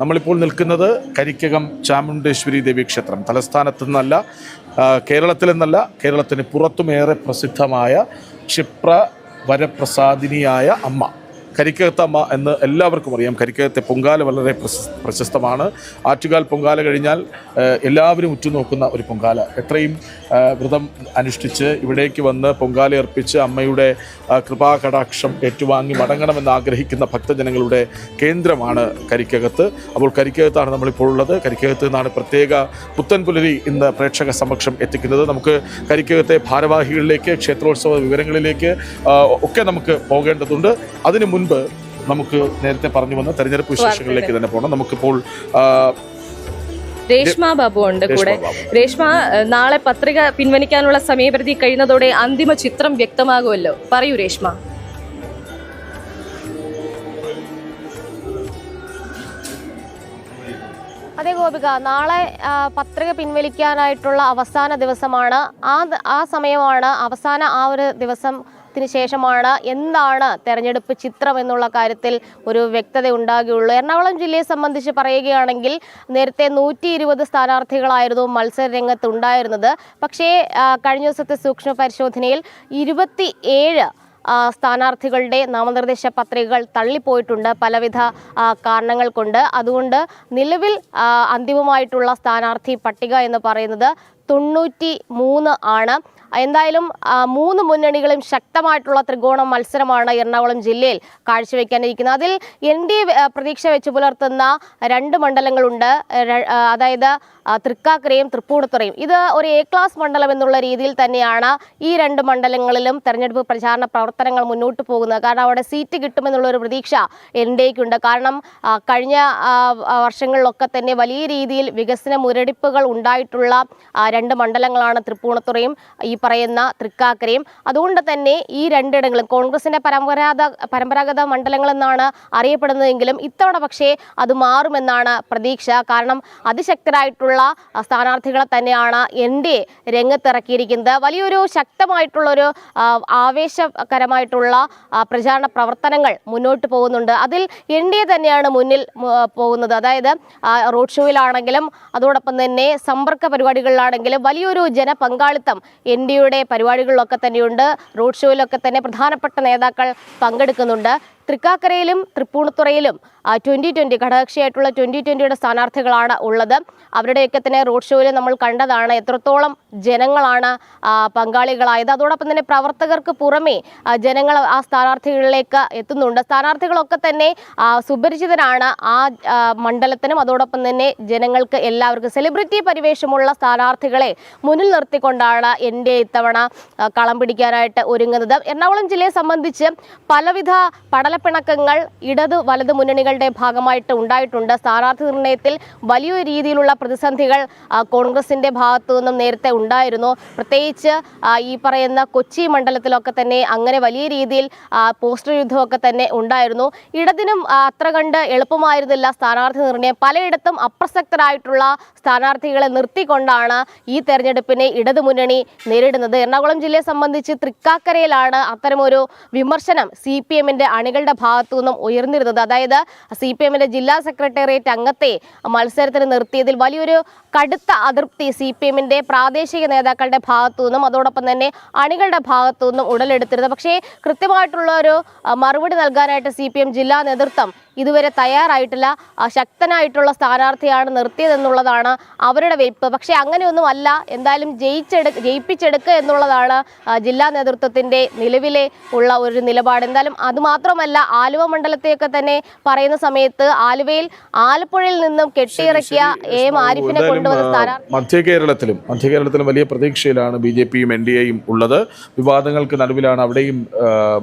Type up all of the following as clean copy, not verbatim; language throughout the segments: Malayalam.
നമ്മളിപ്പോൾ നിൽക്കുന്നത് കരിക്കകം ചാമുണ്ടേശ്വരി ദേവി ക്ഷേത്രം, തലസ്ഥാനത്തു നിന്നല്ല, കേരളത്തിൽ നിന്നല്ല, കേരളത്തിന് പുറത്തുമേറെ പ്രസിദ്ധമായ ക്ഷിപ്ര വരപ്രസാദിനിയായ അമ്മ, കരിക്കകത്തമ്മ എന്ന് എല്ലാവർക്കും അറിയാം. കരിക്കകത്തെ പൊങ്കാല വളരെ പ്രശസ്തമാണ്. ആറ്റുകാൽ പൊങ്കാല കഴിഞ്ഞാൽ എല്ലാവരും ഉറ്റുനോക്കുന്ന ഒരു പൊങ്കാല. എത്രയും വ്രതം അനുഷ്ഠിച്ച് ഇവിടേക്ക് വന്ന് പൊങ്കാല അർപ്പിച്ച് അമ്മയുടെ കൃപാകടാക്ഷം ഏറ്റുവാങ്ങി മടങ്ങണമെന്ന് ആഗ്രഹിക്കുന്ന ഭക്തജനങ്ങളുടെ കേന്ദ്രമാണ് കരിക്കകത്ത്. അപ്പോൾ കരിക്കകത്താണ് നമ്മളിപ്പോൾ ഉള്ളത്. കരിക്കകത്ത് നിന്നാണ് പ്രത്യേക പുത്തൻ പുലരി ഇന്ന് പ്രേക്ഷക സമക്ഷം എത്തിക്കുന്നത്. നമുക്ക് കരിക്കകത്തെ ഭാരവാഹികളിലേക്ക്, ക്ഷേത്രോത്സവ വിവരങ്ങളിലേക്ക് ഒക്കെ നമുക്ക് പോകേണ്ടതുണ്ട്. അതിനു മുൻപ് നമുക്ക് നേരത്തെ പറഞ്ഞു വന്ന തെരഞ്ഞെടുപ്പ് വിശേഷങ്ങളിലേക്ക് തന്നെ പോകണം. നമുക്കിപ്പോൾ രേഷ്മ ബാബു ഉണ്ട് കൂടെ. രേഷ്മ, നാളെ പത്രിക പിൻവലിക്കാനുള്ള സമയപരിധി കഴിയുന്നതോടെ അന്തിമ ചിത്രം വ്യക്തമാകുമല്ലോ. പറയൂ രേഷ്മ. അതെ ഗോപിക, നാളെ പത്രിക പിൻവലിക്കാനായിട്ടുള്ള അവസാന ദിവസമാണ്. ആ സമയമാണ് അവസാന ആ ഒരു ദിവസത്തിന് ശേഷമാണ് എന്താണ് തെരഞ്ഞെടുപ്പ് ചിത്രം എന്നുള്ള കാര്യത്തിൽ ഒരു വ്യക്തത ഉണ്ടാകുകയുള്ളൂ. എറണാകുളം ജില്ലയെ സംബന്ധിച്ച് പറയുകയാണെങ്കിൽ നേരത്തെ 120 സ്ഥാനാർത്ഥികളായിരുന്നു മത്സര രംഗത്ത് ഉണ്ടായിരുന്നത്. പക്ഷേ കഴിഞ്ഞ ദിവസത്തെ സൂക്ഷ്മ പരിശോധനയിൽ 27 സ്ഥാനാർത്ഥികളുടെ നാമനിർദ്ദേശ പത്രികകൾ തള്ളിപ്പോയിട്ടുണ്ട് പലവിധ കാരണങ്ങൾ കൊണ്ട്. അതുകൊണ്ട് നിലവിൽ അന്തിമമായിട്ടുള്ള സ്ഥാനാർത്ഥി പട്ടിക എന്ന് പറയുന്നത് 93 ആണ്. എന്തായാലും 3 മുന്നണികളും ശക്തമായിട്ടുള്ള ത്രികോണ മത്സരമാണ് എറണാകുളം ജില്ലയിൽ കാഴ്ചവെക്കാനിരിക്കുന്നത്. അതിൽ NDA പ്രതീക്ഷ വെച്ച് പുലർത്തുന്ന 2 മണ്ഡലങ്ങളുണ്ട്. അതായത് തൃക്കാക്കരയും തൃപ്പൂണിത്തുറയും. ഇത് ഒരു A ക്ലാസ് മണ്ഡലം എന്നുള്ള രീതിയിൽ തന്നെയാണ് ഈ 2 മണ്ഡലങ്ങളിലും തെരഞ്ഞെടുപ്പ് പ്രചാരണ പ്രവർത്തനങ്ങൾ മുന്നോട്ട് പോകുന്നത്. കാരണം അവിടെ സീറ്റ് കിട്ടുമെന്നുള്ളൊരു പ്രതീക്ഷ NDAയ്ക്കുണ്ട്. കാരണം കഴിഞ്ഞ വർഷങ്ങളിലൊക്കെ തന്നെ വലിയ രീതിയിൽ വികസന മുരടിപ്പുകൾ ഉണ്ടായിട്ടുള്ള 2 മണ്ഡലങ്ങളാണ് തൃപ്പൂണിത്തുറയും ഈ പറയുന്ന തൃക്കാക്കരയും. അതുകൊണ്ട് തന്നെ ഈ 2 ഇടങ്ങളും കോൺഗ്രസിന്റെ പരമ്പരാഗത മണ്ഡലങ്ങളെന്നാണ് അറിയപ്പെടുന്നതെങ്കിലും ഇത്തവണ പക്ഷേ അത് മാറുമെന്നാണ് പ്രതീക്ഷ. കാരണം അതിശക്തരായിട്ടുള്ള സ്ഥാനാർത്ഥികളെ തന്നെയാണ് NDA രംഗത്തിറക്കിയിരിക്കുന്നത്. വലിയൊരു ശക്തമായിട്ടുള്ളൊരു ആവേശകരമായിട്ടുള്ള പ്രചാരണ പ്രവർത്തനങ്ങൾ മുന്നോട്ട് പോകുന്നുണ്ട്. അതിൽ NDA തന്നെയാണ് മുന്നിൽ പോകുന്നത്. അതായത് റോഡ് ഷോയിലാണെങ്കിലും അതോടൊപ്പം തന്നെ സമ്പർക്ക പരിപാടികളിലാണെങ്കിലും വലിയൊരു ജനപങ്കാളിത്തം NDAയുടെ പരിപാടികളിലൊക്കെ തന്നെയുണ്ട്. റോഡ് ഷോയിലൊക്കെ തന്നെ പ്രധാനപ്പെട്ട നേതാക്കൾ പങ്കെടുക്കുന്നുണ്ട്. തൃക്കാക്കരയിലും തൃപ്പൂണിത്തുറയിലും 2020 ഘടകകക്ഷിയായിട്ടുള്ള 2020യുടെ സ്ഥാനാർത്ഥികളാണ് ഉള്ളത്. അവരുടെയൊക്കെ തന്നെ റോഡ് ഷോയിൽ നമ്മൾ കണ്ടതാണ് എത്രത്തോളം ജനങ്ങളാണ് പങ്കാളികളായത്. അതോടൊപ്പം തന്നെ പ്രവർത്തകർക്ക് പുറമേ ജനങ്ങൾ ആ സ്ഥാനാർത്ഥികളിലേക്ക് എത്തുന്നുണ്ട്. സ്ഥാനാർത്ഥികളൊക്കെ തന്നെ സുപരിചിതരാണ് ആ മണ്ഡലത്തിനും. അതോടൊപ്പം തന്നെ ജനങ്ങൾക്ക് എല്ലാവർക്കും സെലിബ്രിറ്റി പരിവേഷമുള്ള സ്ഥാനാർത്ഥികളെ മുന്നിൽ നിർത്തിക്കൊണ്ടാണ് NDA ഇത്തവണ കളം പിടിക്കാനായിട്ട് ഒരുങ്ങുന്നത്. എറണാകുളം ജില്ലയെ സംബന്ധിച്ച് പലവിധ പടലപ്പിണക്കങ്ങൾ ഇടത് വലത് മുന്നണികളുടെ ഭാഗമായിട്ട് ഉണ്ടായിട്ടുണ്ട്. സ്ഥാനാർത്ഥി നിർണയത്തിൽ വലിയ രീതിയിലുള്ള പ്രതിസന്ധികൾ കോൺഗ്രസിന്റെ ഭാഗത്തു നിന്നും നേരത്തെ ഉണ്ടായിരുന്നു. പ്രത്യേകിച്ച് ഈ പറയുന്ന കൊച്ചി മണ്ഡലത്തിലൊക്കെ തന്നെ അങ്ങനെ വലിയ രീതിയിൽ പോസ്റ്റർ യുദ്ധമൊക്കെ തന്നെ ഉണ്ടായിരുന്നു. ഇടതിനും അത്ര കണ്ട് എളുപ്പമായിരുന്നില്ല സ്ഥാനാർത്ഥി നിർണയം. പലയിടത്തും അപ്രസക്തരായിട്ടുള്ള സ്ഥാനാർത്ഥികളെ നിർത്തിക്കൊണ്ടാണ് ഈ തെരഞ്ഞെടുപ്പിനെ ഇടതു മുന്നണി നേരിടുന്നത്. എറണാകുളം ജില്ലയെ സംബന്ധിച്ച് തൃക്കാക്കരയിലാണ് അത്തരമൊരു വിമർശനം CPMന്റെ അണികളുടെ ഭാഗത്തു നിന്നും ഉയർന്നിരുന്നത്. അതായത് CPMന്റെ ജില്ലാ സെക്രട്ടേറിയറ്റ് അംഗത്തെ മത്സരത്തിന് നിർത്തിയതിൽ വലിയൊരു കടുത്ത അതൃപ്തി CPMന്റെ പ്രാദേശിക നേതാക്കളുടെ ഭാഗത്തു നിന്നും അതോടൊപ്പം തന്നെ അണികളുടെ ഭാഗത്തു നിന്നും ഉടലെടുത്തിരുന്നത്. പക്ഷേ കൃത്യമായിട്ടുള്ള ഒരു മറുപടി നൽകാനായിട്ട് CPM ജില്ലാ നേതൃത്വം ഇതുവരെ തയ്യാറായിട്ടില്ല. ശക്തനായിട്ടുള്ള സ്ഥാനാർത്ഥിയാണ് നിർത്തിയതെന്നുള്ളതാണ് അവരുടെ വെയ്പ്പ്. പക്ഷേ അങ്ങനെയൊന്നും അല്ല. എന്തായാലും ജയിപ്പിച്ചെടുക്കുക എന്നുള്ളതാണ് ജില്ലാ നേതൃത്വത്തിൻ്റെ നിലവിലെ ഉള്ള ഒരു നിലപാട്. എന്തായാലും അതുമാത്രമല്ല, ആലുവ മണ്ഡലത്തെയൊക്കെ തന്നെ പറയുന്ന സമയത്ത് ആലപ്പുഴയിൽ നിന്നും കെട്ടിയിറക്കിയ AM ആരിഫിനെ കൊണ്ടുവന്ന സ്ഥാനാർത്ഥി മധ്യകേരളത്തിലും വലിയ പ്രതീക്ഷയിലാണ് BJPയും NDAയും ഉള്ളത്. വിവാദങ്ങൾക്ക് നടുവിലാണ് അവിടെയും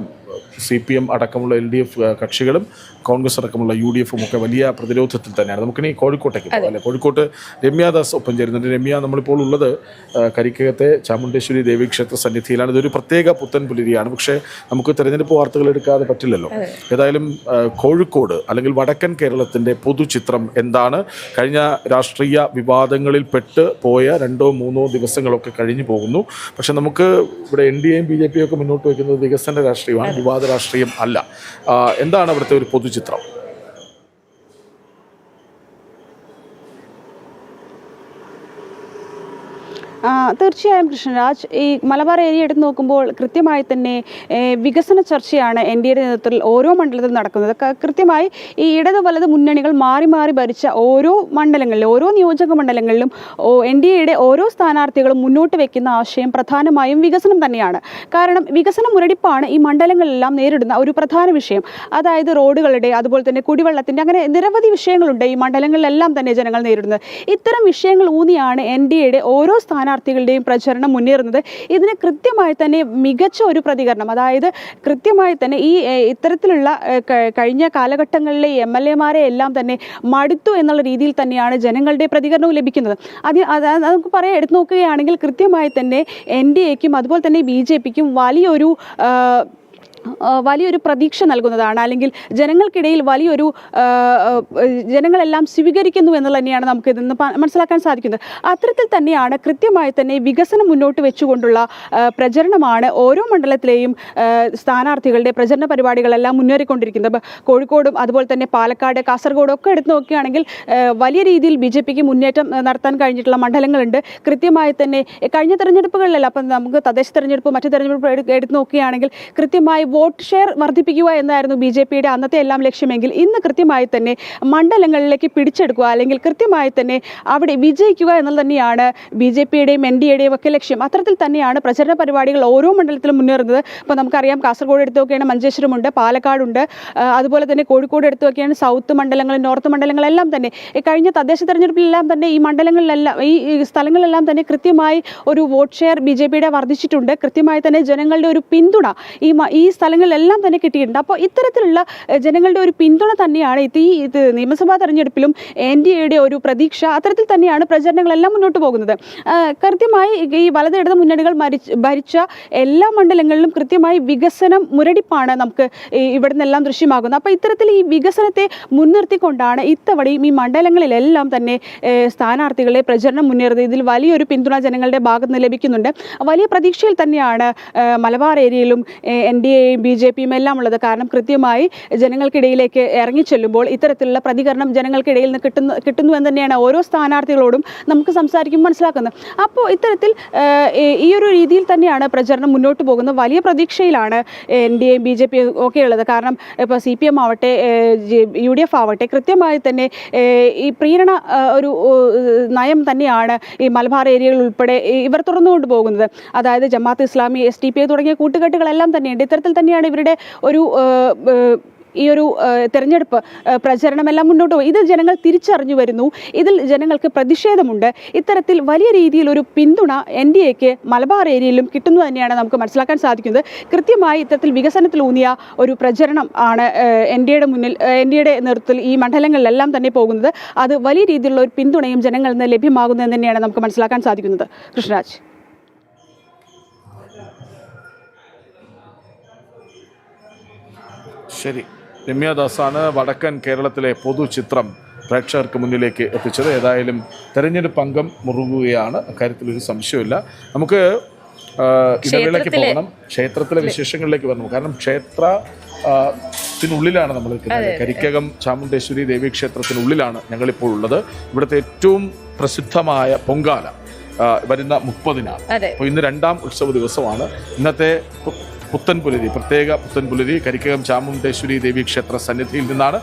CPM അടക്കമുള്ള LDF കക്ഷികളും കോൺഗ്രസ് അടക്കമുള്ള UDFും ഒക്കെ വലിയ പ്രതിരോധത്തിൽ തന്നെയാണ്. നമുക്കിനി കോഴിക്കോട്ടേക്ക് പോകാം അല്ലേ? കോഴിക്കോട്ട് രമ്യാദാസ് ഒപ്പം ചേരുന്നുണ്ട്. രമ്യ, നമ്മളിപ്പോൾ ഉള്ളത് കരിക്കകത്തെ ചാമുണ്ടേശ്വരി ദേവീക്ഷേത്ര സന്നിധിയിലാണ്. ഇതൊരു പ്രത്യേക പുത്തൻ പുലരിയാണ്. പക്ഷേ നമുക്ക് തെരഞ്ഞെടുപ്പ് വാർത്തകൾ എടുക്കാതെ പറ്റില്ലല്ലോ. ഏതായാലും കോഴിക്കോട് അല്ലെങ്കിൽ വടക്കൻ കേരളത്തിൻ്റെ പൊതുചിത്രം എന്താണ്? കഴിഞ്ഞ രാഷ്ട്രീയ വിവാദങ്ങളിൽ പെട്ട് പോയ 2-3 ദിവസങ്ങളൊക്കെ കഴിഞ്ഞു പോകുന്നു. പക്ഷെ നമുക്ക് ഇവിടെ NDAയും BJPയും ഒക്കെ മുന്നോട്ട് വയ്ക്കുന്നത് വികസന രാഷ്ട്രീയമാണ്, വിവാദ രാഷ്ട്രീയം അല്ല. എന്താണ് അവിടുത്തെ ഒരു പൊതുചിത്രം? തീർച്ചയായും കൃഷ്ണരാജ്, ഈ മലബാർ ഏരിയ എടുത്ത് നോക്കുമ്പോൾ കൃത്യമായി തന്നെ വികസന ചർച്ചയാണ് എൻ ഡി എയുടെ നേതൃത്വത്തിൽ ഓരോ മണ്ഡലത്തിലും നടക്കുന്നത്. കൃത്യമായി ഈ ഇടത് വലത് മുന്നണികൾ മാറി മാറി ഭരിച്ച ഓരോ മണ്ഡലങ്ങളിലും, ഓരോ നിയോജക മണ്ഡലങ്ങളിലും എൻ ഡി എയുടെ ഓരോ സ്ഥാനാർത്ഥികളും മുന്നോട്ട് വെക്കുന്ന ആശയം പ്രധാനമായും വികസനം തന്നെയാണ്. കാരണം വികസന മുരടിപ്പാണ് ഈ മണ്ഡലങ്ങളിലെല്ലാം നേരിടുന്ന ഒരു പ്രധാന വിഷയം. അതായത് റോഡുകളുടെ, അതുപോലെ തന്നെ കുടിവെള്ളത്തിൻ്റെ, അങ്ങനെ നിരവധി വിഷയങ്ങളുണ്ട് ഈ മണ്ഡലങ്ങളിലെല്ലാം തന്നെ ജനങ്ങൾ നേരിടുന്നത്. ഇത്തരം വിഷയങ്ങൾ ഊന്നിയാണ് എൻ ഡി എയുടെ ഓരോ സ്ഥാനാർത്ഥികളുടെയും പ്രചരണം മുന്നേറുന്നത്. ഇതിന് കൃത്യമായി തന്നെ മികച്ച ഒരു പ്രതികരണം, അതായത് കൃത്യമായി തന്നെ ഈ ഇത്തരത്തിലുള്ള കഴിഞ്ഞ കാലഘട്ടങ്ങളിലെ MLA-മാരെ എല്ലാം തന്നെ മടുത്തു എന്നുള്ള രീതിയിൽ തന്നെയാണ് ജനങ്ങളുടെ പ്രതികരണവും ലഭിക്കുന്നത്. നമുക്ക് പറയാം, എടുത്തു നോക്കുകയാണെങ്കിൽ കൃത്യമായി തന്നെ NDA-ക്കും അതുപോലെ തന്നെ BJP-ക്കും വലിയൊരു പ്രതീക്ഷ നൽകുന്നതാണ്, അല്ലെങ്കിൽ ജനങ്ങൾക്കിടയിൽ വലിയൊരു ജനങ്ങളെല്ലാം സ്വീകരിക്കുന്നു എന്നുള്ളത് തന്നെയാണ് നമുക്ക് ഇതിൽ നിന്ന് മനസ്സിലാക്കാൻ സാധിക്കുന്നത്. അത്തരത്തിൽ തന്നെയാണ് കൃത്യമായി തന്നെ വികസനം മുന്നോട്ട് വെച്ചുകൊണ്ടുള്ള പ്രചരണമാണ് ഓരോ മണ്ഡലത്തിലെയും സ്ഥാനാർത്ഥികളുടെ പ്രചരണ പരിപാടികളെല്ലാം മുന്നേറിക്കൊണ്ടിരിക്കുന്നത്. കോഴിക്കോടും അതുപോലെ തന്നെ പാലക്കാട്, കാസർഗോഡും ഒക്കെ എടുത്തു നോക്കുകയാണെങ്കിൽ വലിയ രീതിയിൽ BJP-ക്ക് മുന്നേറ്റം നടത്താൻ കഴിഞ്ഞിട്ടുള്ള മണ്ഡലങ്ങളുണ്ട്. കൃത്യമായി തന്നെ കഴിഞ്ഞ തെരഞ്ഞെടുപ്പുകളിലല്ല, അപ്പം നമുക്ക് തദ്ദേശ തെരഞ്ഞെടുപ്പ്, മറ്റു തെരഞ്ഞെടുപ്പ് എടുത്തു നോക്കുകയാണെങ്കിൽ കൃത്യമായി വോട്ട് ഷെയർ വർദ്ധിപ്പിക്കുക എന്നായിരുന്നു BJP-യുടെ അന്നത്തെ എല്ലാം ലക്ഷ്യമെങ്കിൽ ഇന്ന് കൃത്യമായി തന്നെ മണ്ഡലങ്ങളിലേക്ക് പിടിച്ചെടുക്കുക, അല്ലെങ്കിൽ കൃത്യമായി തന്നെ അവിടെ വിജയിക്കുക എന്നുള്ളത് തന്നെയാണ് BJP-യുടെയും NDA-യുടെയും ഒക്കെ ലക്ഷ്യം. അത്തരത്തിൽ തന്നെയാണ് പ്രചരണ പരിപാടികൾ ഓരോ മണ്ഡലത്തിലും മുന്നേറുന്നത്. ഇപ്പോൾ നമുക്കറിയാം, കാസർഗോഡ് എടുത്തു നോക്കുകയാണ് മഞ്ചേശ്വരമുണ്ട്, പാലക്കാടുണ്ട്, അതുപോലെ തന്നെ കോഴിക്കോട് എടുത്തു നോക്കുകയാണ് സൗത്ത് മണ്ഡലങ്ങൾ, നോർത്ത് മണ്ഡലങ്ങളെല്ലാം തന്നെ കഴിഞ്ഞ തദ്ദേശ തെരഞ്ഞെടുപ്പിലെല്ലാം തന്നെ ഈ മണ്ഡലങ്ങളിലെല്ലാം, ഈ സ്ഥലങ്ങളിലെല്ലാം തന്നെ കൃത്യമായി ഒരു വോട്ട് ഷെയർ BJP-യുടെ വർദ്ധിച്ചിട്ടുണ്ട്. കൃത്യമായി തന്നെ ജനങ്ങളുടെ ഒരു പിന്തുണ ഈ സ്ഥലങ്ങളിലെല്ലാം തന്നെ കിട്ടിയിട്ടുണ്ട്. അപ്പോൾ ഇത്തരത്തിലുള്ള ജനങ്ങളുടെ ഒരു പിന്തുണ തന്നെയാണ് ഇത് നിയമസഭാ തെരഞ്ഞെടുപ്പിലും NDA-യുടെ ഒരു പ്രതീക്ഷ. അത്തരത്തിൽ തന്നെയാണ് പ്രചരണങ്ങളെല്ലാം മുന്നോട്ട് പോകുന്നത്. കൃത്യമായി ഈ വലത് ഇടത് മുന്നണികൾ ഭരിച്ച എല്ലാ മണ്ഡലങ്ങളിലും കൃത്യമായി വികസനം മുരടിപ്പാണ് നമുക്ക് ഇവിടെ നിന്നെല്ലാം ദൃശ്യമാകുന്നത്. അപ്പോൾ ഇത്തരത്തിൽ ഈ വികസനത്തെ മുൻനിർത്തിക്കൊണ്ടാണ് ഇത്തവണയും ഈ മണ്ഡലങ്ങളിലെല്ലാം തന്നെ സ്ഥാനാർത്ഥികളെ പ്രചരണം മുന്നേറുന്നത്. ഇതിൽ വലിയൊരു പിന്തുണ ജനങ്ങളുടെ ഭാഗത്ത് നിന്ന് ലഭിക്കുന്നുണ്ട്. വലിയ പ്രതീക്ഷയിൽ തന്നെയാണ് മലബാർ ഏരിയയിലും NDA-യും BJP-യും എല്ലാം ഉള്ളത്. കാരണം കൃത്യമായി ജനങ്ങൾക്കിടയിലേക്ക് ഇറങ്ങിച്ചെല്ലുമ്പോൾ ഇത്തരത്തിലുള്ള പ്രതികരണം ജനങ്ങൾക്കിടയിൽ നിന്ന് കിട്ടുന്നു എന്ന് തന്നെയാണ് ഓരോ സ്ഥാനാർത്ഥികളോടും നമുക്ക് സംസാരിക്കുമ്പോൾ മനസ്സിലാക്കുന്നത്. അപ്പോൾ ഇത്തരത്തിൽ ഈ ഒരു രീതിയിൽ തന്നെയാണ് പ്രചരണം മുന്നോട്ട് പോകുന്നത്. വലിയ പ്രതീക്ഷയിലാണ് NDA-യും BJP-യും ഒക്കെ ഉള്ളത്. കാരണം ഇപ്പോൾ CPM ആവട്ടെ, UDF ആവട്ടെ, കൃത്യമായി തന്നെ ഈ പ്രീണന ഒരു നയം തന്നെയാണ് ഈ മലബാർ ഏരിയകൾ ഉൾപ്പെടെ ഇവർ തുറന്നുകൊണ്ട് പോകുന്നത്. അതായത് ജമാഅത്ത് ഇസ്ലാമി, SDPI തുടങ്ങിയ കൂട്ടുകെട്ടുകളെല്ലാം തന്നെയുണ്ട്. ഇത്തരത്തിൽ തന്നെയാണ് ഇവരുടെ ഈ ഒരു തെരഞ്ഞെടുപ്പ് പ്രചരണമെല്ലാം മുന്നോട്ട് പോകും. ഇത് ജനങ്ങൾ തിരിച്ചറിഞ്ഞു വരുന്നു. ഇതിൽ ജനങ്ങൾക്ക് പ്രതിഷേധമുണ്ട്. ഇത്തരത്തിൽ വലിയ രീതിയിൽ ഒരു പിന്തുണ NDA-ക്ക് മലബാർ ഏരിയയിലും കിട്ടുന്നു തന്നെയാണ് നമുക്ക് മനസ്സിലാക്കാൻ സാധിക്കുന്നത്. കൃത്യമായി ഇത്തരത്തിൽ വികസനത്തിലൂന്നിയ ഒരു പ്രചരണം ആണ് NDA-യുടെ നേതൃത്വത്തിൽ ഈ മണ്ഡലങ്ങളിലെല്ലാം തന്നെ പോകുന്നത്. അത് വലിയ രീതിയിലുള്ള ഒരു പിന്തുണയും ജനങ്ങളിൽ നിന്ന് ലഭ്യമാകുന്നതെന്ന് തന്നെയാണ് നമുക്ക് മനസ്സിലാക്കാൻ സാധിക്കുന്നത്. കൃഷ്ണരാജ്. ശരി, രമ്യാദാസാണ് വടക്കൻ കേരളത്തിലെ പൊതുചിത്രം പ്രേക്ഷകർക്ക് മുന്നിലേക്ക് എത്തിച്ചത്. ഏതായാലും തെരഞ്ഞെടുപ്പ് അംഗം മുറുകുകയാണ്, അക്കാര്യത്തിലൊരു സംശയമില്ല. നമുക്ക് ഇടവേളയ്ക്ക് പോകണം, ക്ഷേത്രത്തിലെ വിശേഷങ്ങളിലേക്ക് വരണം. കാരണം ക്ഷേത്രത്തിനുള്ളിലാണ് നമ്മൾ നിൽക്കുന്നത്. കരിക്കകം ചാമുണ്ടേശ്വരി ദേവീക്ഷേത്രത്തിനുള്ളിലാണ് ഞങ്ങളിപ്പോൾ ഉള്ളത്. ഇവിടുത്തെ ഏറ്റവും പ്രസിദ്ധമായ പൊങ്കാല വരുന്ന 30-നാണ്. അപ്പോൾ ഇന്ന് 2ാം ഉത്സവ ദിവസമാണ്. ഇന്നത്തെ പുത്തൻപുലരി, പ്രത്യേക പുത്തൻപുലരി കരിക്കകം ചാമുണ്ടേശ്വരി ദേവീക്ഷേത്ര സന്നിധിയിൽ നിന്നാണ്.